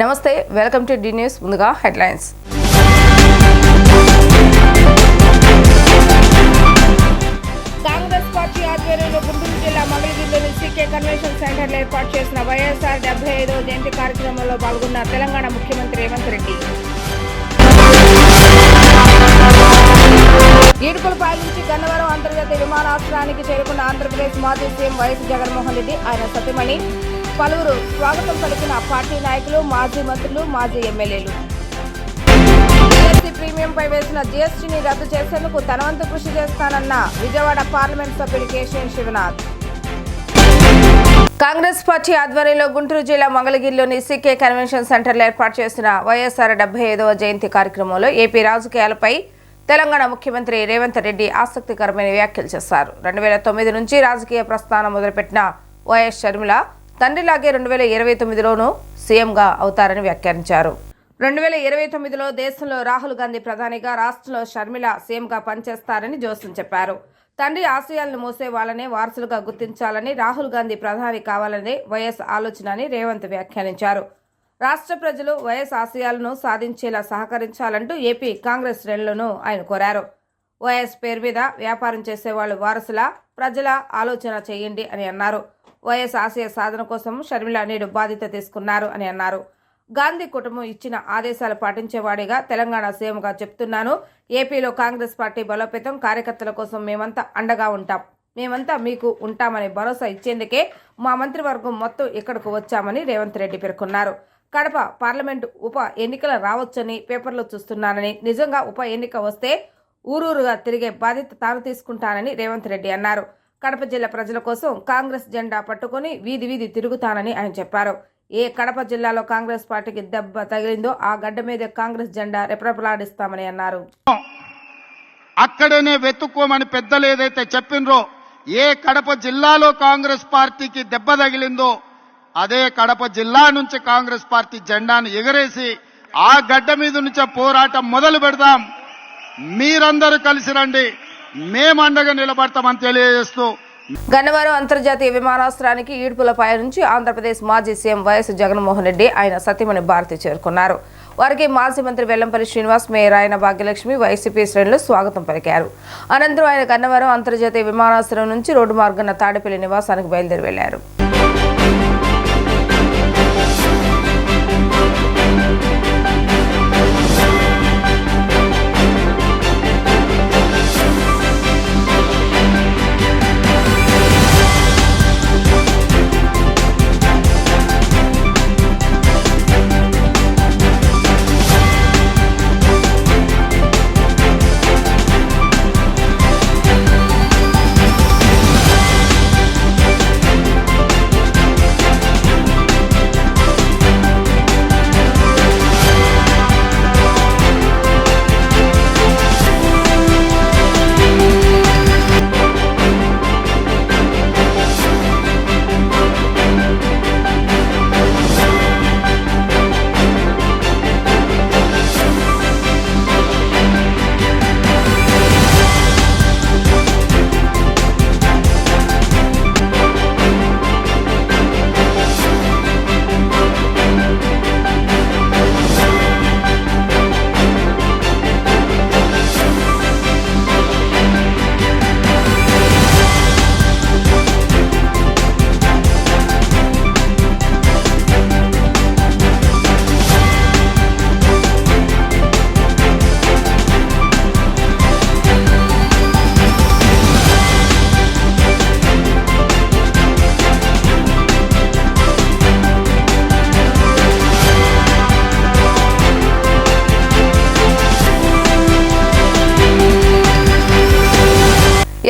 నమస్తే, welcome to D news. ముందుగా headlines. Congress party ఆధ్వర్యంలో గుంటూరు జిల్లా మంగళగిరిలోని సీకే కన్వెన్షన్ సెంటర్లో ఏర్పాటు చేసిన వైఎస్ఆర్ 75వ జయంతి కార్యక్రమంలో పాల్గొన్న తెలంగాణ ముఖ్యమంత్రి రేవంత్ రెడ్డి. ఈడుపులపాయ నుంచి గన్నవరం అంతర్జాతీయ విమానాశ్రయానికి చేరుకున్న ఆంధ్రప్రదేశ్ మాజీ సీఎం వైఎస్ జగన్మోహన్ రెడ్డి, ఆయన సతీమణి పలువురు స్వాగతం పలికిన పార్టీ నాయకులు, మాజీ మంత్రులు, మాజీ ఎమ్మెల్యేలు. జీఎస్టీ ప్రీమియంపై వేసిన జీఎస్టీని రద్దు చేసేందుకు తన వంతు కృషి చేస్తానన్న విజయవాడ పార్లమెంట్ సభ్యుడు కేశినేని శివనాథ్. కాంగ్రెస్ పార్టీ ఆధ్వర్యంలో గుంటూరు జిల్లా మంగళగిరిలోని సీకే కన్వెన్షన్ సెంటర్లో ఏర్పాటు చేసిన వైఎస్ఆర్ 75వ జయంతి కార్యక్రమంలో ఏపీ రాజకీయాలపై తెలంగాణ ముఖ్యమంత్రి రేవంత్ రెడ్డి ఆసక్తికరమైన వ్యాఖ్యలు చేశారు. 2009 నుంచి రాజకీయ ప్రస్థానం మొదలుపెట్టిన వైఎస్ షర్మిల తండ్రిలాగే 2029లోనూ సీఎంగా అవుతారని వ్యాఖ్యానించారు. 2029లో దేశంలో రాహుల్ గాంధీ ప్రధానిగా, రాష్ట్రంలో షర్మిల సీఎంగా పనిచేస్తారని జోస్యం చెప్పారు. తండ్రి ఆశయాలను మోసే వాళ్ళనే వారసులుగా గుర్తించాలని, రాహుల్ గాంధీ ప్రధాని కావాలనే వైఎస్ ఆలోచన అని రేవంత్ వ్యాఖ్యానించారు. రాష్ట్ర ప్రజలు వైఎస్ ఆశయాలను సాధించేలా సహకరించాలంటూ ఏపీ కాంగ్రెస్ శ్రేణులను ఆయన కోరారు. వైఎస్ పేరు మీద వ్యాపారం చేసేవాళ్లు వారసుల ప్రజల ఆలోచన చేయండి అని అన్నారు. వైఎస్ ఆశయ సాధన కోసం షర్మిల నేడు బాధ్యత తీసుకున్నారు అని అన్నారు. గాంధీ కుటుంబం ఇచ్చిన ఆదేశాలు పాటించేవాడిగా తెలంగాణ సీఎంగా చెప్తున్నాను. ఏపీలో కాంగ్రెస్ పార్టీ బలోపేతం, కార్యకర్తల కోసం మేమంతా అండగా ఉంటాం, మేమంతా మీకు ఉంటామని భరోసా ఇచ్చేందుకే మా మంత్రివర్గం మొత్తం ఇక్కడకు వచ్చామని రేవంత్ రెడ్డి పేర్కొన్నారు. కడప పార్లమెంటు ఉప ఎన్నికలు రావచ్చని పేపర్లో చూస్తున్నానని, నిజంగా ఉప ఎన్నిక వస్తే ఊరూరుగా తిరిగే బాధ్యత తాను తీసుకుంటానని రేవంత్ రెడ్డి అన్నారు. కడప జిల్లా ప్రజల కోసం కాంగ్రెస్ జెండా పట్టుకుని వీధి వీధి తిరుగుతానని ఆయన చెప్పారు. ఏ కడప జిల్లాలో కాంగ్రెస్ పార్టీకి దెబ్బ తగిలిందో ఆ గడ్డ మీద కాంగ్రెస్ జెండా రెపరెపలాడిస్తామని అన్నారు. అక్కడనే వెతుక్కోమని పెద్దలు ఏదైతే చెప్పినరో, ఏ కడప జిల్లాలో కాంగ్రెస్ పార్టీకి దెబ్బ తగిలిందో అదే కడప జిల్లా నుంచి కాంగ్రెస్ పార్టీ జెండాను ఎగరేసి ఆ గడ్డ మీద నుంచే పోరాటం మొదలు పెడదాం. మీరందరూ కలిసి రండి, మేమండగా నిలబడతామని తెలియజేస్తూ గన్నవరం అంతర్జాతీయ విమానాశ్రయానికి ఈడ్పులపాయ నుంచి ఆంధ్రప్రదేశ్ మాజీ సీఎం వైఎస్ జగన్మోహన్ రెడ్డి, ఆయన సతీమణి భారతి చేరుకున్నారు. వారికి మాజీ మంత్రి వెల్లంపల్లి శ్రీనివాస్, మేయర్ ఆయన భాగ్యలక్ష్మి, వైసీపీ శ్రేణులు స్వాగతం పలికారు. అనంతరం ఆయన గన్నవరం అంతర్జాతీయ విమానాశ్రయం నుంచి రోడ్డు మార్గాన తాడేపల్లి నివాసానికి బయలుదేరి వెళ్లారు.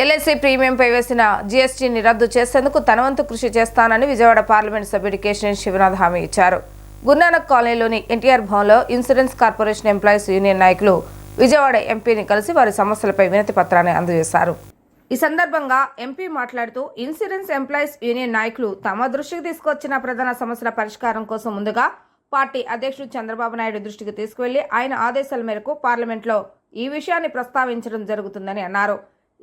ఎల్ఐసి ప్రీమియంపై వేసిన జీఎస్టీని రద్దు చేసేందుకు తన వంతు కృషి చేస్తానని విజయవాడ పార్లమెంట్ సభ్యుడు కేశినేని శివనాథ్ హామీ ఇచ్చారు. గురునానక్ కాలనీలోని ఎన్టీఆర్ భవన్లో ఇన్సూరెన్స్ కార్పొరేషన్ ఎంప్లాయీస్ యూనియన్ నాయకులు విజయవాడ ఎంపీని కలిసి వారి సమస్యలపై వినతి పత్రాన్ని అందజేశారు. ఈ సందర్భంగా ఎంపీ మాట్లాడుతూ, ఇన్సూరెన్స్ ఎంప్లాయీస్ యూనియన్ నాయకులు తమ దృష్టికి తీసుకొచ్చిన ప్రధాన సమస్యల పరిష్కారం కోసం ముందుగా పార్టీ అధ్యక్షుడు చంద్రబాబు నాయుడు దృష్టికి తీసుకువెళ్లి ఆయన ఆదేశాల మేరకు పార్లమెంట్లో ఈ విషయాన్ని ప్రస్తావించడం జరుగుతుందని అన్నారు.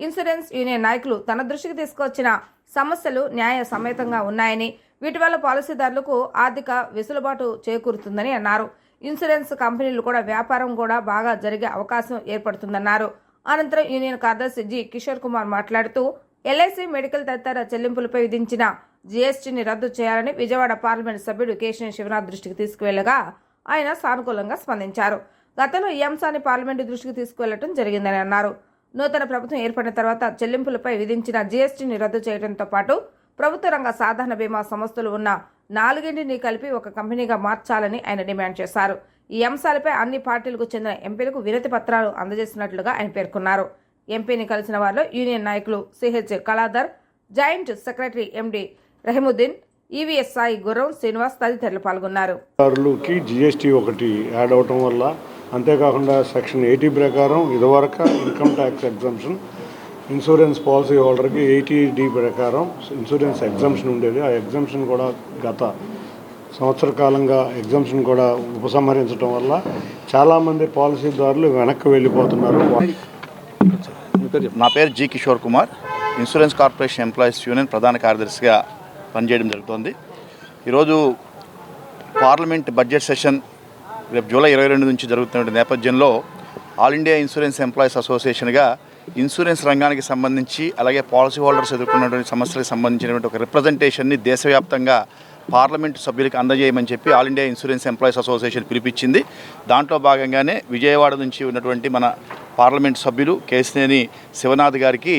ఇన్సూరెన్స్ యూనియన్ నాయకులు తన దృష్టికి తీసుకొచ్చిన సమస్యలు న్యాయ సమేతంగా ఉన్నాయని, వీటి వల్ల పాలసీదారులకు ఆర్థిక వెసులుబాటు చేకూరుతుందని అన్నారు. ఇన్సూరెన్స్ కంపెనీలు కూడా వ్యాపారం కూడా బాగా జరిగే అవకాశం ఏర్పడుతుందన్నారు. అనంతరం యూనియన్ కార్యదర్శి జి కిషోర్ కుమార్ మాట్లాడుతూ ఎల్ఐసి మెడికల్ తదితర చెల్లింపులపై విధించిన జీఎస్టీని రద్దు చేయాలని విజయవాడ పార్లమెంట్ సభ్యుడు కేశినేని శివనాథ్ దృష్టికి తీసుకువెళ్లగా ఆయన సానుకూలంగా స్పందించారు. గతంలో ఈ అంశాన్ని పార్లమెంటు దృష్టికి తీసుకువెళ్లడం జరిగిందని అన్నారు. నూతన ప్రభుత్వం ఏర్పడిన తర్వాత చెల్లింపులపై విధించిన జీఎస్టీని రద్దు చేయడంతో పాటు ప్రభుత్వ రంగ సాధారణ బీమా సంస్థలు ఉన్న 4ని కలిపి ఒక కంపెనీగా మార్చాలని ఆయన డిమాండ్ చేశారు. ఈ అంశాలపై అన్ని పార్టీలకు చెందిన ఎంపీలకు వినతి పత్రాలు అందజేసినట్లుగా ఆయన పేర్కొన్నారు. ఎంపీని కలిసిన వారిలో యూనియన్ నాయకులు సిహెచ్ కళాధర్, జాయింట్ సెక్రటరీ ఎండి రహీముద్దీన్, ఈవీఎస్ సాయి గుర్రం శ్రీనివాస్ తదితరులు పాల్గొన్నారు. జీఎస్టీ ఒకటి యాడ్ అవటం వల్ల, అంతేకాకుండా సెక్షన్ 80 ప్రకారం ఇదివరకు income tax exemption, insurance policy హోల్డర్కి 80D ప్రకారం ఇన్సూరెన్స్ ఎగ్జంప్షన్ ఉండేది. ఆ ఎగ్జంప్షన్ కూడా గత సంవత్సర కాలంగా ఎగ్జంప్షన్ కూడా ఉపసంహరించడం వల్ల చాలామంది పాలసీదారులు వెనక్కి వెళ్ళిపోతున్నారు. నా పేరు G Kishore Kumar, insurance corporation employees union ప్రధాన కార్యదర్శిగా పనిచేయడం జరుగుతోంది. ఈరోజు పార్లమెంట్ బడ్జెట్ సెషన్ రేపు జూలై 22 నుంచి జరుగుతున్న నేపథ్యంలో ఆల్ ఇండియా ఇన్సూరెన్స్ ఎంప్లాయీస్ అసోసియేషన్గా ఇన్సూరెన్స్ రంగానికి సంబంధించి అలాగే పాలసీ హోల్డర్స్ ఎదుర్కొన్నటువంటి సమస్యలకు సంబంధించినటువంటి ఒక రిప్రజెంటేషన్ని దేశవ్యాప్తంగా పార్లమెంటు సభ్యులకు అందజేయమని చెప్పి all India insurance employees association పిలిపించింది. దాంట్లో భాగంగానే విజయవాడ నుంచి ఉన్నటువంటి మన పార్లమెంటు సభ్యులు కేశినేని శివనాథ్ గారికి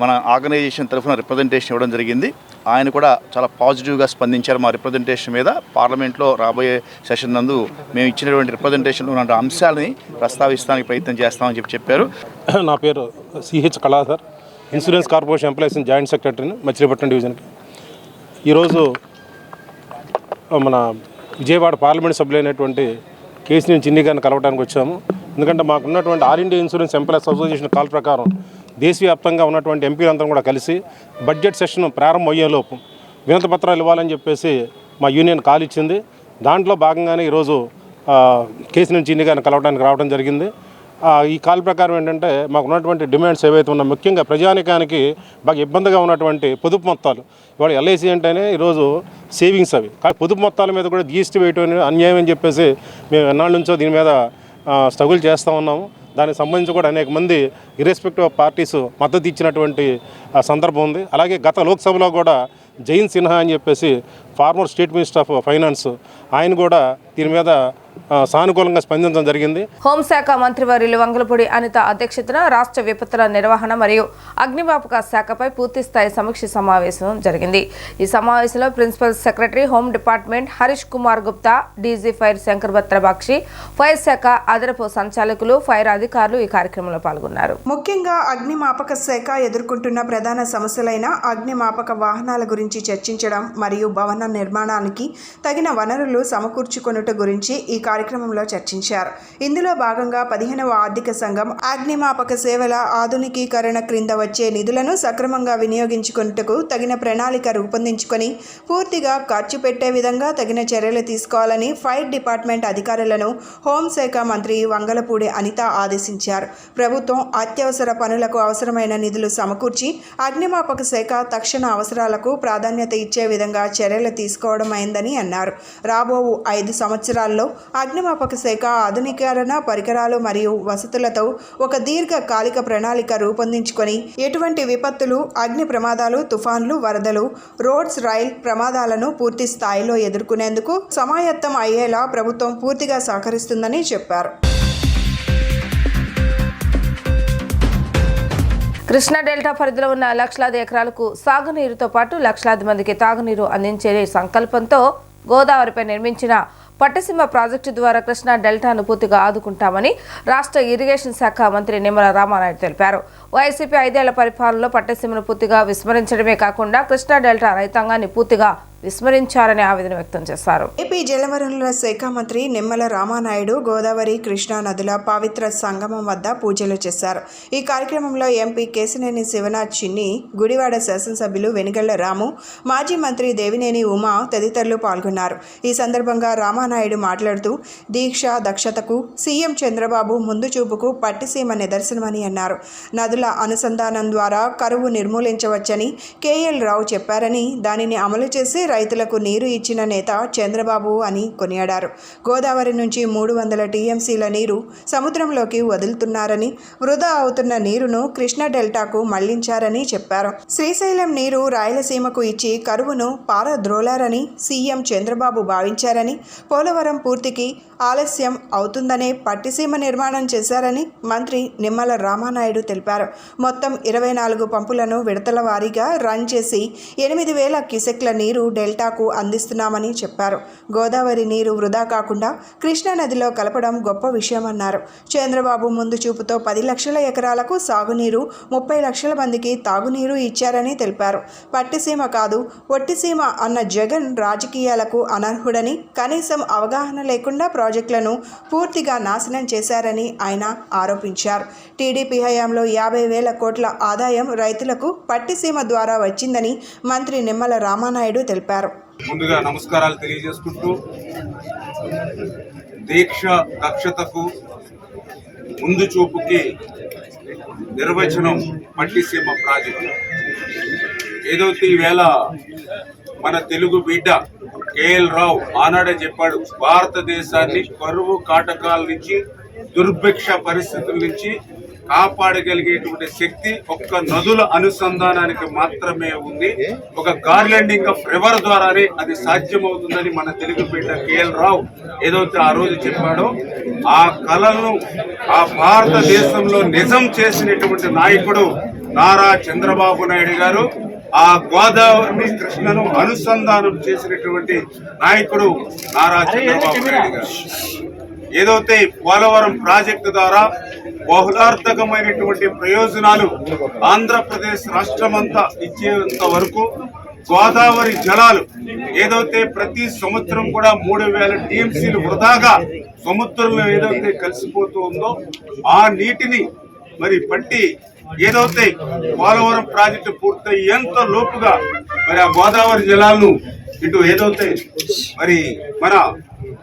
మన ఆర్గనైజేషన్ తరఫున రిప్రజెంటేషన్ ఇవ్వడం జరిగింది. ఆయన కూడా చాలా పాజిటివ్గా స్పందించారు మా రిప్రజెంటేషన్ మీద. పార్లమెంట్లో రాబోయే సెషన్ నందు మేము ఇచ్చినటువంటి రిప్రజెంటేషన్లో ఉన్న అంశాలని ప్రస్తావిస్తానికి ప్రయత్నం చేస్తామని చెప్పారు. నా పేరు CH Kaladhar, insurance corporation employees joint సెక్రటరీని, మచిలీపట్నం డివిజన్కి. ఈరోజు మన విజయవాడ పార్లమెంట్ సభ్యులైనటువంటి కేశినేని చిన్ని గారిని కలవడానికి వచ్చాము. ఎందుకంటే మాకున్నటువంటి all India insurance employees association call ప్రకారం దేశవ్యాప్తంగా ఉన్నటువంటి ఎంపీలంతా కూడా కలిసి బడ్జెట్ సెషన్ ప్రారంభం అయ్యేలోపు వినతి పత్రాలు ఇవ్వాలని చెప్పేసి మా యూనియన్ కాల్ ఇచ్చింది. దాంట్లో భాగంగానే ఈరోజు కేశినేని చిన్ని గారిని కలవడానికి రావడం జరిగింది. ఈ కాల్ ప్రకారం ఏంటంటే మాకు ఉన్నటువంటి డిమాండ్స్ ఏవైతే ఉన్నా, ముఖ్యంగా ప్రజానికానికి బాగా ఇబ్బందిగా ఉన్నటువంటి పొదుపు మొత్తాలు, ఇవాళ ఎల్ఐసి అంటేనే ఈరోజు సేవింగ్స్ అవి, కానీ పొదుపు మొత్తాల మీద కూడా జీఎస్టీ వేయటం అన్యాయం అని చెప్పేసి మేము ఎన్నాళ్ళ నుంచో దీని మీద స్ట్రగుల్ చేస్తూ ఉన్నాము. దానికి సంబంధించి కూడా అనేక మంది ఇర్రెస్పెక్టివ్ ఆఫ్ పార్టీస్ మద్దతు ఇచ్చినటువంటి సందర్భం ఉంది. అలాగే గత లోక్సభలో కూడా జైన్ సిన్హా అని చెప్పేసి former state minister of finance, ఆయన కూడా దీని మీద సానుకూలంగా స్పందించడం జరిగింది. హోంశాఖ మంత్రివర్యులు వంగలపూడి అనిత అధ్యక్షతన రాష్ట్ర విపత్తుల నిర్వహణ మరియు అగ్నిమాపక శాఖపై పూర్తిస్థాయి సమీక్ష సమావేశం జరిగింది. ఈ సమావేశంలో principal secretary home department Harish Kumar Gupta, DG fire Shankar Batrabakshi, fire శాఖ అదనపు సంచాలకులు, ఫైర్ అధికారులు ఈ కార్యక్రమంలో పాల్గొన్నారు. ముఖ్యంగా అగ్నిమాపక శాఖ ఎదుర్కొంటున్న ప్రధాన సమస్యలైన అగ్నిమాపక వాహనాల గురించి చర్చించడం మరియు భవన నిర్మాణానికి తగిన వనరులు సమకూర్చుకొనుట గురించి ఈ కార్యక్రమంలో చర్చించారు. ఇందులో భాగంగా 15వ ఆర్థిక సంఘం అగ్నిమాపక సేవల ఆధునికీకరణ క్రింద వచ్చే నిధులను సక్రమంగా వినియోగించుకొనుటకు తగిన ప్రణాళిక రూపొందించుకొని పూర్తిగా ఖర్చు పెట్టే విధంగా తగిన చర్యలు తీసుకోవాలని ఫైర్ డిపార్ట్మెంట్ అధికారులను హోంశాఖ మంత్రి వంగలపూడి అనిత ఆదేశించారు. ప్రభుత్వం అత్యవసర పనులకు అవసరమైన నిధులు సమకూర్చి అగ్నిమాపక శాఖ తక్షణ అవసరాలకు ప్రాధాన్యత ఇచ్చే విధంగా చర్యలు తీసుకోవడం అయిందని అన్నారు. రాబో 5 సంవత్సరాల్లో అగ్నిమాపక శాఖ ఆధునీకరణ పరికరాలు మరియు వసతులతో ఒక దీర్ఘకాలిక ప్రణాళిక రూపొందించుకొని ఎటువంటి విపత్తులు, అగ్ని ప్రమాదాలు, తుఫాన్లు, వరదలు, రోడ్స్, రైల్ ప్రమాదాలను పూర్తి స్థాయిలో ఎదుర్కొనేందుకు సమాయత్తం అయ్యేలా ప్రభుత్వం పూర్తిగా సహకరిస్తుందని చెప్పారు. కృష్ణా డెల్టా పరిధిలో ఉన్న లక్షలాది ఎకరాలకు సాగునీరుతో పాటు లక్షలాది మందికి తాగునీరు అందించే సంకల్పంతో గోదావరిపై నిర్మించిన పట్టిసీమ ప్రాజెక్టు ద్వారా కృష్ణా డెల్టాను పూర్తిగా ఆదుకుంటామని రాష్ట్ర ఇరిగేషన్ శాఖ మంత్రి నిమ్మల రామానాయుడు తెలిపారు. వైసీపీ 5 ఏళ్ల పరిపాలనలో పట్టిసీమను పూర్తిగా విస్మరించడమే కాకుండా కృష్ణా డెల్టా రైతాంగాన్ని పూర్తిగా విస్మరించారని ఆవేదన వ్యక్తం చేశారు. ఏపీ జలవనరుల శాఖ మంత్రి నిమ్మల రామానాయుడు గోదావరి, కృష్ణా నదుల పవిత్ర సంగమం వద్ద పూజలు చేశారు. ఈ కార్యక్రమంలో ఎంపీ కేశినేని శివనాథ్ చిన్ని, గుడివాడ శాసనసభ్యులు వెనుగళ్ల రాము, మాజీ మంత్రి దేవినేని ఉమా తదితరులు పాల్గొన్నారు. ఈ సందర్భంగా రామానాయుడు మాట్లాడుతూ దీక్ష దక్షతకు సీఎం చంద్రబాబు ముందు చూపుకు పట్టిసీమ నిదర్శనమని అన్నారు. నదుల అనుసంధానం ద్వారా కరువు నిర్మూలించవచ్చని కేఎల్ రావు చెప్పారని, దానిని అమలు చేసి రైతులకు నీరు ఇచ్చిన నేత చంద్రబాబు అని కొనియాడారు. గోదావరి నుంచి 300 టీఎంసీల నీరు సముద్రంలోకి వదులుతున్నారని, వృధా అవుతున్న నీరును కృష్ణా డెల్టాకు మళ్లించారని చెప్పారు. శ్రీశైలం నీరు రాయలసీమకు ఇచ్చి కరువును పారద్రోలారని సీఎం చంద్రబాబు భావించారని, పోలవరం పూర్తికి ఆలస్యం అవుతుందనే పట్టిసీమ నిర్మాణం చేశారని మంత్రి నిమ్మల రామానాయుడు తెలిపారు. మొత్తం 24 పంపులను విడతల వారీగా రన్ చేసి 8,000 క్యూసెక్ల నీరు డెల్టాకు అందిస్తున్నామని చెప్పారు. గోదావరి నీరు వృధా కాకుండా కృష్ణా నదిలో కలపడం గొప్ప విషయమన్నారు. చంద్రబాబు ముందు చూపుతో 10 లక్షల ఎకరాలకు సాగునీరు, 30 లక్షల మందికి తాగునీరు ఇచ్చారని తెలిపారు. పట్టిసీమ కాదు ఒట్టిసీమ అన్న జగన్ రాజకీయాలకు అనర్హుడని, కనీసం అవగాహన లేకుండా ప్రాజెక్టులను పూర్తిగా నాశనం చేశారని ఆయన ఆరోపించారు. టీడీపీ హయాంలో 50,000 కోట్ల ఆదాయం రైతులకు పట్టిసీమ ద్వారా వచ్చిందని మంత్రి నిమ్మల రామానాయుడు తెలిపారు. ముందుగా నమస్కారాలు తెలియజేసుకుంటూ, దీక్ష దక్షతకు ముందు చూపుకి నిర్వచనం పట్టిసీమ ప్రాజెక్టు. ఏదైతే ఈవేళ మన తెలుగు బిడ్డ కేఎల్ రావు ఆనాడే చెప్పాడు, భారతదేశాన్ని కరువు కాటకాల నుంచి, దుర్భిక్ష పరిస్థితుల నుంచి కాపాడగలిగేటువంటి శక్తి ఒక్క నదుల అనుసంధానానికి మాత్రమే ఉంది. ఒక గార్లెండింగ్ ఆఫ్ రివర్ ద్వారానే అది సాధ్యమవుతుందని మన తెలుగు బిడ్డ కేఎల్ రావు ఏదైతే ఆ రోజు చెప్పాడో, ఆ కళలను ఆ భారతదేశంలో నిజం చేసినటువంటి నాయకుడు నారా చంద్రబాబు నాయుడు గారు. ఆ గోదావరి కృష్ణను అనుసంధానం చేసినటువంటి నాయకుడు నారా చంద్రబాబు నాయుడు గారు. ఏదైతే పోలవరం ప్రాజెక్టు ద్వారా బహుళార్థకమైనటువంటి ప్రయోజనాలు ఆంధ్రప్రదేశ్ రాష్ట్రమంతా ఇచ్చేంత వరకు గోదావరి జలాలు ఏదైతే ప్రతి సంవత్సరం కూడా 3,000 టీఎంసీలు వృధాగా సముద్రంలో ఏదైతే కలిసిపోతూ ఉందో, ఆ నీటిని మరి పట్టి ఏదైతే పోలవరం ప్రాజెక్టు పూర్తయ్యేంత లోపుగా మరి ఆ గోదావరి జలాలను ఇటు ఏదైతే మరి మన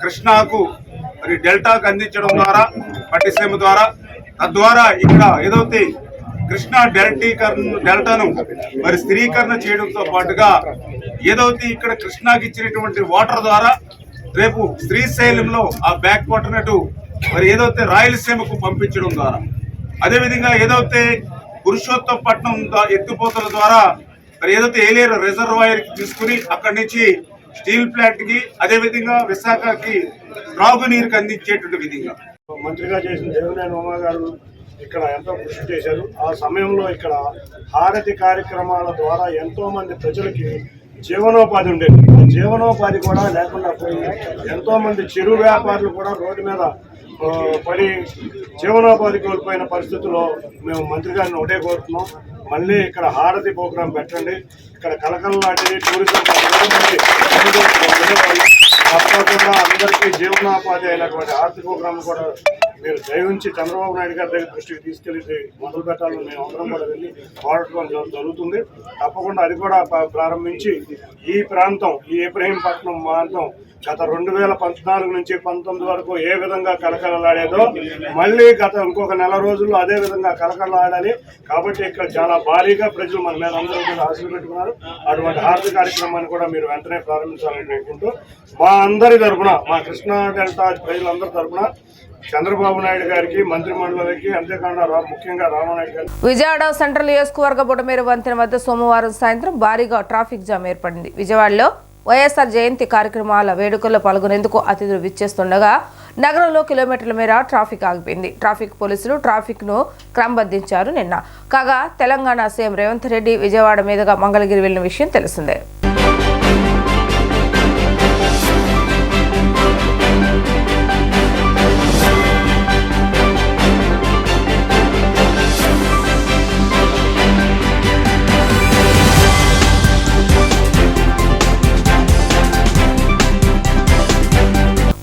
కృష్ణాకు మరి డెల్టాకు అందించడం ద్వారా, పట్టిసీమ ద్వారా, తద్వారా ఇక్కడ ఏదైతే కృష్ణా డెల్టాను మరి స్థిరీకరణ చేయడంతో పాటుగా ఏదైతే ఇక్కడ కృష్ణాకి ఇచ్చినటువంటి వాటర్ ద్వారా రేపు శ్రీశైలంలో ఆ బ్యాక్ వాటర్ నటు మరి ఏదైతే రాయలసీమకు పంపించడం ద్వారా, అదేవిధంగా ఏదైతే పురుషోత్తపట్నం ఎత్తిపోతల ద్వారా మరి ఏదైతే ఏలేరు రిజర్వాయర్ తీసుకుని అక్కడి నుంచి స్టీల్ ప్లాంట్ కి, అదేవిధంగా విశాఖకి త్రాగునీరుకి అందించేటువంటి విధంగా మంత్రిగా చేసిన దేవినేని ఉమా గారు ఇక్కడ ఎంతో కృషి చేశారు. ఆ సమయంలో ఇక్కడ హారతి కార్యక్రమాల ద్వారా ఎంతో మంది ప్రజలకి జీవనోపాధి ఉండేది. ఆ జీవనోపాధి కూడా లేకుండా పోయి ఎంతో మంది చిరు వ్యాపారులు కూడా రోడ్డు మీద పడి జీవనోపాధి కోల్పోయిన పరిస్థితుల్లో మేము మంత్రి గారిని ఒకటే కోరుతున్నాం, మళ్ళీ ఇక్కడ హారతి ప్రోగ్రాం పెట్టండి. ఇక్కడ కలకలలాంటిది టూరిజం తప్పకుండా అందరికీ జీవనోపాధి అయినటువంటి హారతి ప్రోగ్రాం కూడా మీరు దయవుంచి చంద్రబాబు నాయుడు గారి దగ్గర దృష్టికి తీసుకెళ్లి మొదలు పెట్టాలని మేము అందరం కూడా వెళ్ళి వాడటం జరుగుతుంది. తప్పకుండా అది కూడా ప్రారంభించి ఈ ప్రాంతం, ఈ ఇబ్రహీంపట్నం ప్రాంతం గత 2014 నుంచి 19 వరకు ఏ విధంగా కలకలలాడేదో మళ్ళీ గత ఇంకొక నెల రోజుల్లో అదే విధంగా కలకలలాడాలి. కాబట్టి ఇక్కడ చాలా భారీగా ప్రజలు మన మీద అందరూ కూడా ఆశలు పెట్టుకున్నారు. అటువంటి ఆర్థిక కార్యక్రమాన్ని కూడా మీరు వెంటనే ప్రారంభించాలని అనుకుంటూ మా అందరి తరఫున, మా కృష్ణా డెల్టా ప్రజలందరి తరఫున చంద్రబాబు నాయుడు గారికి, మంత్రి మండలికి, అంతేకాకుండా ముఖ్యంగా రామానాయుడు గారికి. విజయవాడ సెంట్రల్ నియోజకవర్గ బుడమేరు వంతెన వద్ద సోమవారం సాయంత్రం భారీగా ట్రాఫిక్ జామ్ ఏర్పడింది. విజయవాడలో వైఎస్ఆర్ జయంతి కార్యక్రమాల వేడుకల్లో పాల్గొనేందుకు అతిథులు విచ్చేస్తుండగా నగరంలో కిలోమీటర్ల మేర ట్రాఫిక్ ఆగిపోయింది. ట్రాఫిక్ పోలీసులు ట్రాఫిక్ను క్రమబద్ధించారు నిన్న. కాగా తెలంగాణ సీఎం రేవంత్ రెడ్డి విజయవాడ మీదుగా మంగళగిరి వెళ్లిన విషయం తెలిసిందే.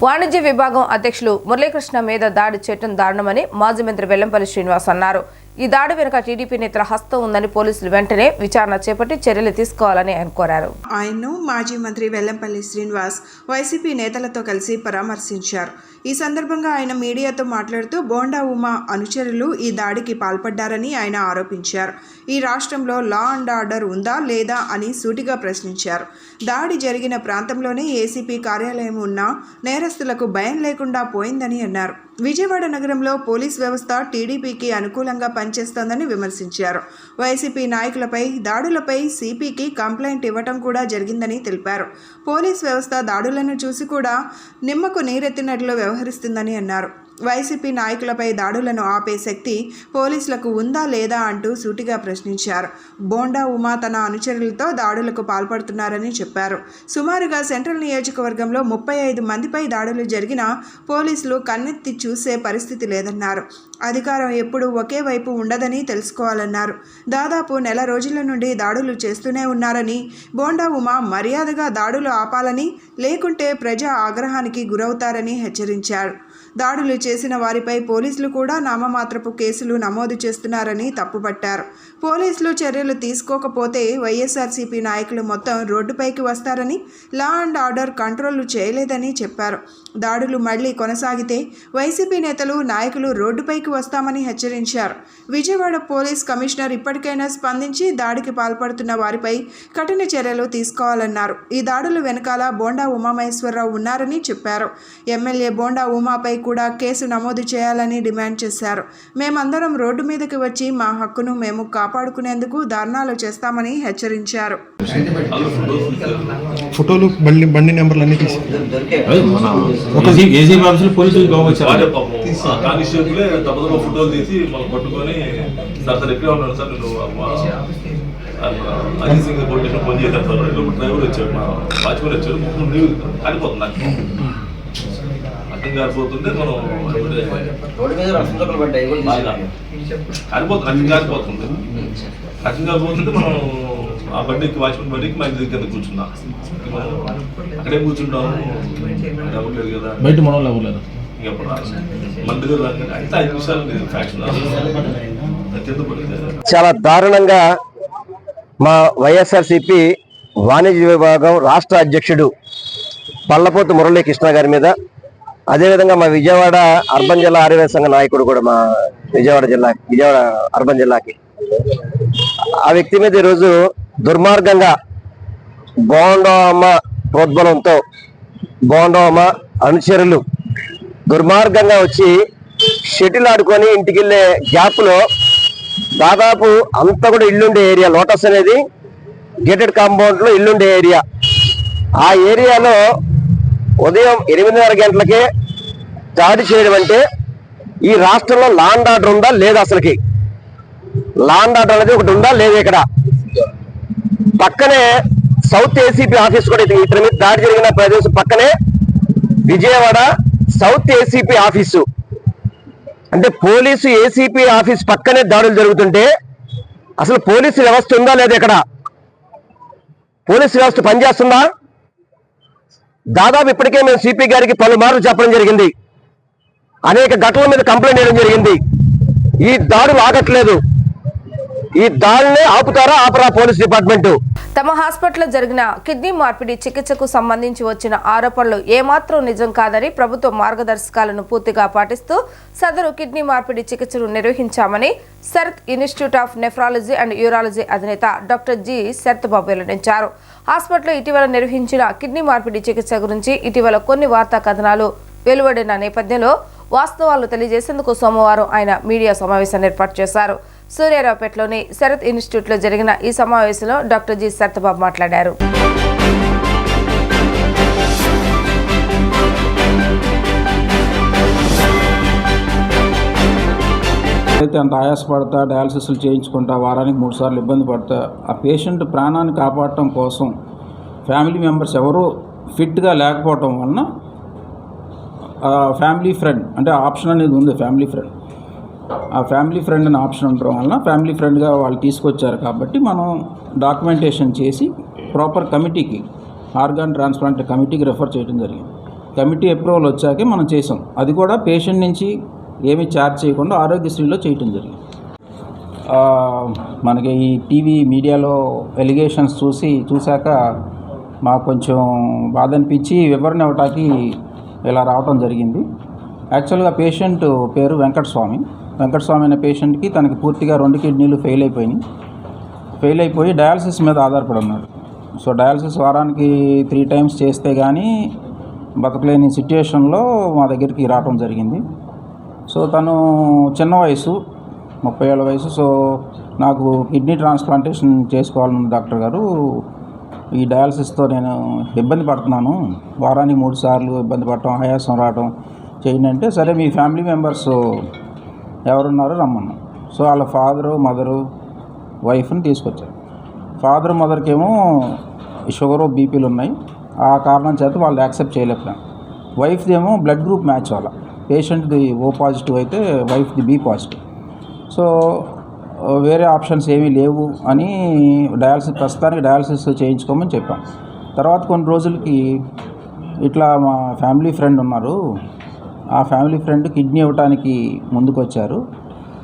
వాణిజ్య విభాగం అధ్యక్షులు మురళీకృష్ణ మీద దాడి చేయడం దారుణమని మాజీ మంత్రి వెల్లంపల్లి శ్రీనివాస్ అన్నారు. ఈ దాడి వెనుక టీడీపీ నేతల హస్తం ఉందని పోలీసులు వెంటనే విచారణ చేపట్టి చర్యలు తీసుకోవాలని ఆయన కోరారు. ఆయన్ను మాజీ మంత్రి వెల్లంపల్లి శ్రీనివాస్ వైసీపీ నేతలతో కలిసి పరామర్శించారు. ఈ సందర్భంగా ఆయన మీడియాతో మాట్లాడుతూ బోండా ఉమా అనుచరులు ఈ దాడికి పాల్పడ్డారని ఆయన ఆరోపించారు. ఈ రాష్ట్రంలో లా అండ్ ఆర్డర్ ఉందా లేదా అని సూటిగా ప్రశ్నించారు. దాడి జరిగిన ప్రాంతంలోనే ఏసీపీ కార్యాలయం ఉన్నా నేరస్తులకు భయం లేకుండా పోయిందని అన్నారు. విజయవాడ నగరంలో పోలీస్ వ్యవస్థ టీడీపీకి అనుకూలంగా పనిచేస్తోందని విమర్శించారు. వైసీపీ నాయకులపై దాడులపై సిపికి కంప్లైంట్ ఇవ్వటం కూడా జరిగిందని తెలిపారు. పోలీస్ వ్యవస్థ దాడులను చూసి కూడా నిమ్మకు నీరెత్తినట్లు వ్యవహరిస్తుందని అన్నారు. వైసీపీ నాయకులపై దాడులను ఆపే శక్తి పోలీసులకు ఉందా లేదా అంటూ సూటిగా ప్రశ్నించారు. బోండా ఉమా తన అనుచరులతో దాడులకు పాల్పడుతున్నారని చెప్పారు. సుమారుగా సెంట్రల్ నియోజకవర్గంలో 35 మందిపై దాడులు జరిగినా పోలీసులు కన్నెత్తి చూసే పరిస్థితి లేదన్నారు. అధికారం ఎప్పుడూ ఒకే వైపు ఉండదని తెలుసుకోవాలన్నారు. దాదాపు నెల రోజుల నుండి దాడులు చేస్తూనే ఉన్నారని, బోండా ఉమా మర్యాదగా దాడులు ఆపాలని, లేకుంటే ప్రజా ఆగ్రహానికి గురవుతారని హెచ్చరించారు. దాడులు చేసిన వారిపై పోలీసులు కూడా నామమాత్రపు కేసులు నమోదు చేస్తున్నారని తప్పుపట్టారు. పోలీసులు చర్యలు తీసుకోకపోతే వైఎస్ఆర్సీపీ నాయకులు మొత్తం రోడ్డుపైకి వస్తారని, లా అండ్ ఆర్డర్ కంట్రోల్ చేయలేదని చెప్పారు. దాడులు మళ్లీ కొనసాగితే వైసీపీ నేతలు నాయకులు రోడ్డుపైకి వస్తామని హెచ్చరించారు. విజయవాడ పోలీస్ కమిషనర్ ఇప్పటికైనా స్పందించి దాడికి పాల్పడుతున్న వారిపై కఠిన చర్యలు తీసుకోవాలన్నారు. ఈ దాడుల వెనకాల బోండా ఉమామహేశ్వరరావు ఉన్నారని చెప్పారు. ఎమ్మెల్యే బోండా ఉమాపై కూడా కేసు నమోదు చేయాలని డిమాండ్ చేశారు. మేమందరం రోడ్డు మీదకి వచ్చి మా హక్కును మేము కాపాడుకునేందుకు ధర్నాలు చేస్తామని హెచ్చరించారు. ఫోటోలు బండి నెంబర్లు అన్ని తీసి ఫోటోలు తీసి మనం పట్టుకొని సార్ ఎక్కడే ఉన్నాడు సార్ నేను అజిత్ సింగ్ ఫోన్ చేశాను సార్. డ్రైవర్ వచ్చాడు, మా వాచ్మెన్ వచ్చాడు, కాలిపోతుంది నాకు అర్థం కాలిపోతుంటే మనం కాలిపోతుంది అర్థం కాలిపోతుంటే మనం ఆ బండికి వాచ్మెన్ బండికి మా ఇంటి దగ్గర కూర్చున్నాం. అక్కడే కూర్చుంటాము, అవ్వలేదు కదా బయట మనం అవ్వలేదు. చాలా దారుణంగా మా వైఎస్ఆర్సీపీ వాణిజ్య విభాగం రాష్ట్ర అధ్యక్షుడు పల్లపోతు మురళీకృష్ణ గారి మీద, అదేవిధంగా మా విజయవాడ అర్బన్ జిల్లా ఆర్యవేశ సంఘ నాయకుడు కూడా మా విజయవాడ అర్బన్ జిల్లాకి, ఆ వ్యక్తి మీద ఈరోజు దుర్మార్గంగా బోండోమ ప్రోద్బలంతో బోండోమ అనుచరులు దుర్మార్గంగా వచ్చి షటిల్ ఆడుకొని ఇంటికి వెళ్ళే గ్యాప్లో దాదాపు అంతా కూడా ఇల్లుండే ఏరియా, లోటస్ అనేది గేటెడ్ కాంపౌండ్లో ఇల్లుండే ఏరియా, ఆ ఏరియాలో ఉదయం 8:30 గంటలకే దాడి చేయడం అంటే ఈ రాష్ట్రంలో లా అండ్ ఆర్డర్ ఉందా లేదా? అసలుకి లా అండ్ ఆర్డర్ అనేది ఒకటి ఉందా లేదా? ఇక్కడ పక్కనే సౌత్ ఏసీపీ ఆఫీస్ కూడా, ఇతని మీద దాడి జరిగిన ప్రదేశం పక్కనే విజయవాడ సౌత్ ఏసీపీ ఆఫీసు, అంటే పోలీసు ఏసీపీ ఆఫీస్ పక్కనే దాడులు జరుగుతుంటే అసలు పోలీసు వ్యవస్థ ఉందా లేదా? ఇక్కడ పోలీసు వ్యవస్థ పనిచేస్తుందా? దాదాపు ఇప్పటికే మేము సిపి గారికి పలుమార్లు చెప్పడం జరిగింది, అనేక ఘటనల మీద కంప్లైంట్ చేయడం జరిగింది. ఈ దాడులు ఆగట్లేదు. ఈ దాడులే ఆపుతారా ఆపరా పోలీస్ డిపార్ట్మెంట్? తమ హాస్పిటల్లో జరిగిన కిడ్నీ మార్పిడి చికిత్సకు సంబంధించి వచ్చిన ఆరోపణలు ఏమాత్రం నిజం కాదని, ప్రభుత్వ మార్గదర్శకాలను పూర్తిగా పాటిస్తూ సదరు కిడ్నీ మార్పిడి చికిత్సను నిర్వహించామని Sarath institute of nephrology and urology అధినేత డాక్టర్ జి శరత్ బాబు వెల్లడించారు. హాస్పిటల్లో ఇటీవల నిర్వహించిన కిడ్నీ మార్పిడి చికిత్స గురించి ఇటీవల కొన్ని వార్తా కథనాలు వెలువడిన నేపథ్యంలో వాస్తవాలు తెలియజేసేందుకు సోమవారం ఆయన మీడియా సమావేశాన్ని ఏర్పాటు చేశారు. సూర్యారావుపేటలోని శరత్ ఇన్స్టిట్యూట్లో జరిగిన ఈ సమావేశంలో డాక్టర్ జి శరత్ బాబు మాట్లాడారు. అయితే అంత ఆయాసపడతా, డయాలసిస్లు చేయించుకుంటా, వారానికి 3 సార్లు ఇబ్బంది పడతా, ఆ పేషెంట్ ప్రాణాన్ని కాపాడటం కోసం ఫ్యామిలీ మెంబర్స్ ఎవరూ ఫిట్గా లేకపోవటం వలన ఫ్యామిలీ ఫ్రెండ్ అంటే ఆప్షన్ అనేది ఉంది. ఆ ఫ్యామిలీ ఫ్రెండ్ అని ఆప్షన్ ఉండడం వలన ఫ్యామిలీ ఫ్రెండ్గా వాళ్ళు తీసుకొచ్చారు కాబట్టి మనం డాక్యుమెంటేషన్ చేసి ప్రాపర్ కమిటీకి, ఆర్గాన్ ట్రాన్స్ప్లాంట్ కమిటీకి రెఫర్ చేయడం జరిగింది. కమిటీ అప్రూవల్ వచ్చాకే మనం చేసాం. అది కూడా పేషెంట్ నుంచి ఏమీ ఛార్జ్ చేయకుండా ఆరోగ్యశ్రీలో చేయటం జరిగింది. మనకి ఈ టీవీ మీడియాలో ఎలిగేషన్స్ చూశాక మాకు కొంచెం బాధ అనిపించి వివరణ ఇవ్వటానికి ఇలా రావటం జరిగింది. యాక్చువల్గా పేషెంట్ పేరు వెంకటస్వామి అనే పేషెంట్కి తనకి పూర్తిగా 2 కిడ్నీలు ఫెయిల్ అయిపోయి డయాలసిస్ మీద ఆధారపడి ఉన్నాడు. సో డయాలసిస్ వారానికి 3 టైమ్స్ చేస్తే కానీ బతకలేని సిట్యుయేషన్లో మా దగ్గరికి రావటం జరిగింది. సో తను చిన్న వయసు, 30 ఏళ్ళ వయసు. సో నాకు కిడ్నీ ట్రాన్స్ప్లాంటేషన్ చేసుకోవాలన్న డాక్టర్ గారు, ఈ డయాలసిస్తో నేను ఇబ్బంది పడుతున్నాను, వారానికి 3 సార్లు ఇబ్బంది పడటం, ఆయాసం రావటం చేయండి అంటే, సరే మీ ఫ్యామిలీ మెంబర్స్ ఎవరున్నారో రమ్మన్నాం. సో వాళ్ళ ఫాదరు, మదరు, వైఫ్ని తీసుకొచ్చారు. ఫాదర్, మదర్కేమో షుగరు, బీపీలు ఉన్నాయి. ఆ కారణం చేత వాళ్ళు యాక్సెప్ట్ చేయలేకపోయాం. వైఫ్ది ఏమో బ్లడ్ గ్రూప్ మ్యాచ్ వల్ల, పేషెంట్ది O పాజిటివ్ అయితే వైఫ్ది B పాజిటివ్. సో వేరే ఆప్షన్స్ ఏమీ లేవు అని ప్రస్తుతానికి డయాలసిస్ చేయించుకోమని చెప్పాం. తర్వాత కొన్ని రోజులకి ఇట్లా మా ఫ్యామిలీ ఫ్రెండ్ ఉన్నారు, ఆ ఫ్యామిలీ ఫ్రెండ్ కిడ్నీ ఇవ్వటానికి ముందుకు వచ్చారు.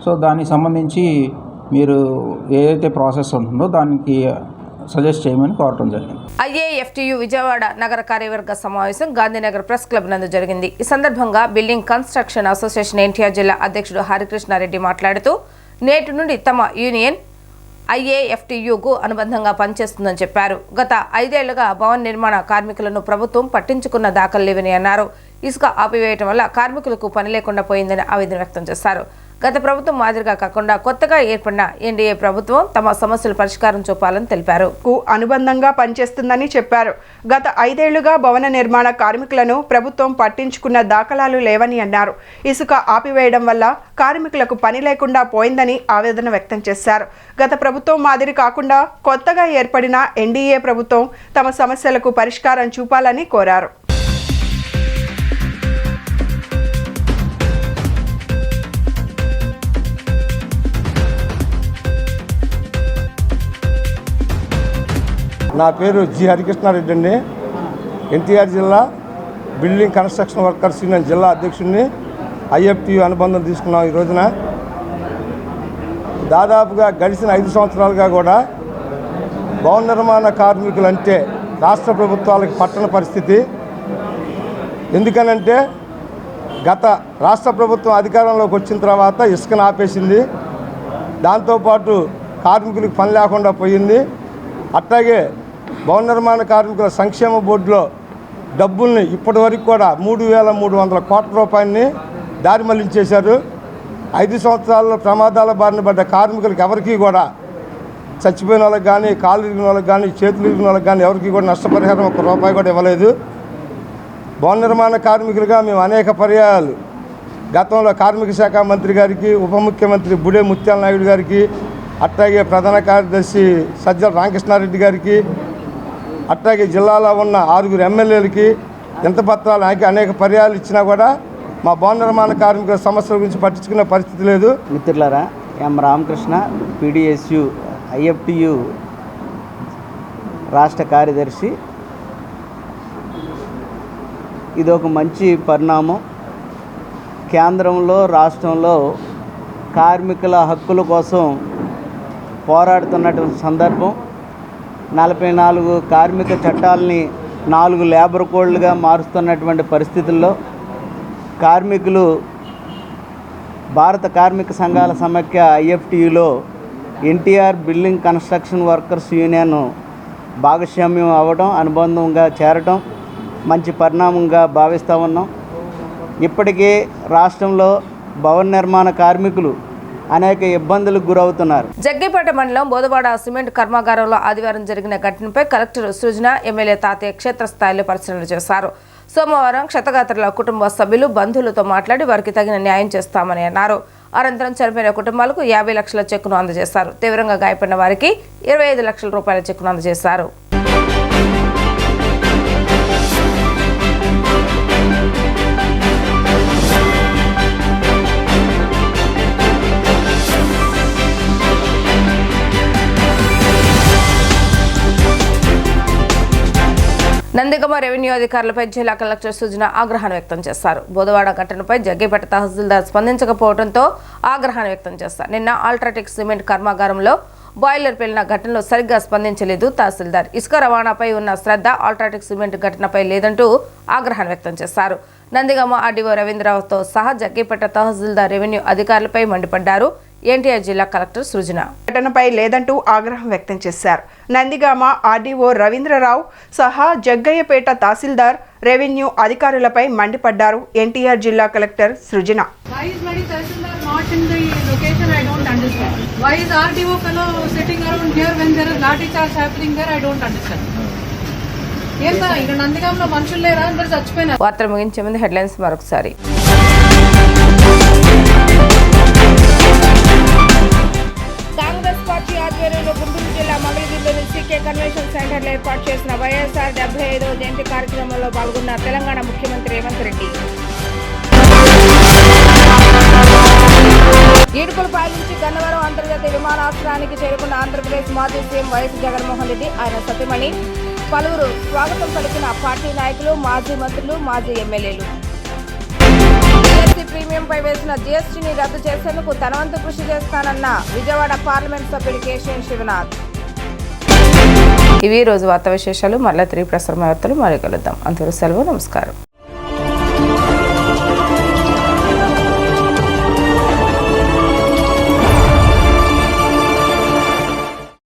సో దానికి సంబంధించి మీరు ఏదైతే ప్రాసెస్ ఉంటుందో దానికి సజెస్ట్ చేయమని కోరటం జరిగింది. IAFTU విజయవాడ నగర కార్యవర్గ సమావేశం గాంధీనగర్ ప్రెస్ క్లబ్ నందు జరిగింది. ఈ సందర్భంగా బిల్డింగ్ కన్స్ట్రక్షన్ అసోసియేషన్ ఎన్టీఆర్ జిల్లా అధ్యక్షుడు హరికృష్ణారెడ్డి మాట్లాడుతూ, నేటి నుండి తమ యూనియన్ IAFTUకు అనుబంధంగా పనిచేస్తుందని చెప్పారు. గత 5 ఏళ్లుగా భవన నిర్మాణ కార్మికులను ప్రభుత్వం పట్టించుకున్న దాఖలు లేవని అన్నారు. ఇసుక ఆపివేయటం వల్ల కార్మికులకు పని లేకుండా పోయిందని ఆవేదన వ్యక్తం చేశారు. గత ప్రభుత్వం మాదిరిగా కాకుండా కొత్తగా ఏర్పడిన ఎన్డీఏ ప్రభుత్వం తమ సమస్యల పరిష్కారం చూపాలని తెలిపారు. అనుబంధంగా పనిచేస్తుందని చెప్పారు. గత 5 ఏళ్లుగా భవన నిర్మాణ కార్మికులను ప్రభుత్వం పట్టించుకున్న దాఖలాలు లేవని అన్నారు. ఇసుక ఆపివేయడం వల్ల కార్మికులకు పని లేకుండా పోయిందని ఆవేదన వ్యక్తం చేశారు. గత ప్రభుత్వం మాదిరి కాకుండా కొత్తగా ఏర్పడిన ఎన్డీఏ ప్రభుత్వం తమ సమస్యలకు పరిష్కారం చూపాలని కోరారు. నా పేరు జి హరికృష్ణారెడ్డి అండి. ఎన్టీఆర్ జిల్లా బిల్డింగ్ కన్స్ట్రక్షన్ వర్కర్స్ యూనియన్ జిల్లా అధ్యక్షుడిని. IFTU అనుబంధం తీసుకున్నాం ఈ రోజున. దాదాపుగా గడిచిన 5 సంవత్సరాలుగా కూడా భవన నిర్మాణ కార్మికులు అంటే రాష్ట్ర ప్రభుత్వాలకు పట్టణ పరిస్థితి. ఎందుకనంటే గత రాష్ట్ర ప్రభుత్వం అధికారంలోకి వచ్చిన తర్వాత ఇసుకను ఆపేసింది, దాంతోపాటు కార్మికులకు పని లేకుండా పోయింది. అట్లాగే భవన నిర్మాణ కార్మికుల సంక్షేమ బోర్డులో డబ్బుల్ని ఇప్పటి వరకు కూడా 3,300 కోట్ల రూపాయలని దారి మళ్లించేశారు. 5 సంవత్సరాల్లో ప్రమాదాల బారిన పడ్డ కార్మికులకు ఎవరికి కూడా, చచ్చిపోయిన వాళ్ళకి కానీ, కాళ్ళు ఇరిగిన వాళ్ళకి కానీ, చేతులు ఇరిగిన వాళ్ళకి కానీ ఎవరికి కూడా నష్టపరిహారం 1 రూపాయి కూడా ఇవ్వలేదు. భవన నిర్మాణ కార్మికులుగా మేము అనేక పర్యాయాలు గతంలో కార్మిక శాఖ మంత్రి గారికి, ఉప ముఖ్యమంత్రి బుడే ముత్యాల నాయుడు గారికి, అట్లాగే ప్రధాన కార్యదర్శి సజ్జల రామకృష్ణారెడ్డి గారికి, అట్లాగే జిల్లాలో ఉన్న 6 ఎమ్మెల్యేలకి ఎంత పత్రాలు అనేక పర్యాలు ఇచ్చినా కూడా మా భవన నిర్మాణ కార్మికుల సమస్యల గురించి పట్టించుకునే పరిస్థితి లేదు. మిత్రులారా, ఎం రామకృష్ణ, PDSU IFTU రాష్ట్ర కార్యదర్శి. ఇది ఒక మంచి పరిణామం. కేంద్రంలో, రాష్ట్రంలో కార్మికుల హక్కుల కోసం పోరాడుతున్నటువంటి సందర్భం. 44 కార్మిక చట్టాలని 4 లేబర్ కోడ్లుగా మారుస్తున్నటువంటి పరిస్థితుల్లో కార్మికులు భారత కార్మిక సంఘాల సమైక్య IFTUలో NTR building construction workers union భాగస్వామ్యం అవ్వడం, అనుబంధంగా చేరటం మంచి పరిణామంగా భావిస్తూ ఉన్నాం. ఇప్పటికే రాష్ట్రంలో భవన నిర్మాణ కార్మికులు అనేక ఇబ్బందులకు గురవుతున్నారు. జగ్గైపేట మండలం బోదవాడ సిమెంట్ కర్మాగారంలో ఆదివారం జరిగిన ఘటనపై కలెక్టర్ సృజన, ఎమ్మెల్యే తాతయ్య క్షేత్రస్థాయిలో పరిశీలన చేశారు. సోమవారం క్షతగాత్రుల కుటుంబ సభ్యులు, బంధువులతో మాట్లాడి వారికి తగిన న్యాయం చేస్తామని అన్నారు. అనంతరం చనిపోయిన కుటుంబాలకు 50 లక్షల చెక్కును అందజేశారు. తీవ్రంగా గాయపడిన వారికి 25 లక్షల రూపాయల చెక్కును అందజేశారు. నందిగమ రెవెన్యూ అధికారులపై జిల్లా కలెక్టర్ సుజన ఆగ్రహాన్ని వ్యక్తం చేశారు. బోధవాడ ఘటనపై జగ్గేపేట తహసీల్దార్ స్పందించకపోవడంతో ఆగ్రహాన్ని వ్యక్తం చేశారు. నిన్న అల్ట్రాటెక్ సిమెంట్ కర్మాగారంలో బాయిలర్ పేలిన ఘటనలో సరిగ్గా స్పందించలేదు తహసీల్దార్. ఇసుక రవాణాపై ఉన్న శ్రద్ధ అల్ట్రాటెక్ సిమెంట్ ఘటనపై లేదంటూ ఆగ్రహాన్ని వ్యక్తం చేశారు. నందిగమ ఆర్డీఓ రవీంద్రరావుతో సహా జగ్గేపేట తహసీల్దార్ రెవెన్యూ అధికారులపై మండిపడ్డారు. ఎన్టీఆర్ జిల్లా కలెక్టర్ సృజన ఘటనపై లేదంటూ ఆగ్రహం వ్యక్తం చేశారు. నందిగామ ఆర్డీఓ రవీంద్రరావు సహా జగ్గయ్యపేట తహసీల్దార్ రెవెన్యూ అధికారులపై మండిపడ్డారు. ఎన్టీఆర్ జిల్లా కలెక్టర్ సృజన వార్తలు ముగించే ముందు హెడ్లైన్స్ మరొకసారి. కాంగ్రెస్ పార్టీ ఆధ్వర్యంలో గుంటూరు జిల్లా మంగళగిరిలోని సీకే కన్వెన్షన్ సెంటర్లో ఏర్పాటు చేసిన వైఎస్ఆర్ 75వ జయంతి కార్యక్రమంలో పాల్గొన్న తెలంగాణ ముఖ్యమంత్రి రేవంత్ రెడ్డి. ఈడుపులపై నుంచి గన్నవరం అంతర్జాతీయ విమానాశ్రయానికి చేరుకున్న ఆంధ్రప్రదేశ్ మాజీ సీఎం వైఎస్ జగన్మోహన్ రెడ్డి, ఆయన సతీమణి పలువురు స్వాగతం పలికిన పార్టీ నాయకులు, మాజీ మంత్రులు, మాజీ ఎమ్మెల్యేలు. ప్రీమియంపై వేసిన జీఎస్టీని రద్దు చేసేందుకు తన వంతు కృషి చేస్తానన్న విజయవాడ పార్లమెంట్ సభ్యుడు కేశవన్ శివనాథ్. ఇవి రోజు వార్తా విశేషాలు. మళ్ళీ తిరిగి ప్రసారం వార్తలు మళ్ళీ కలుద్దాం. అంతవరకు సెలవు. నమస్కారం.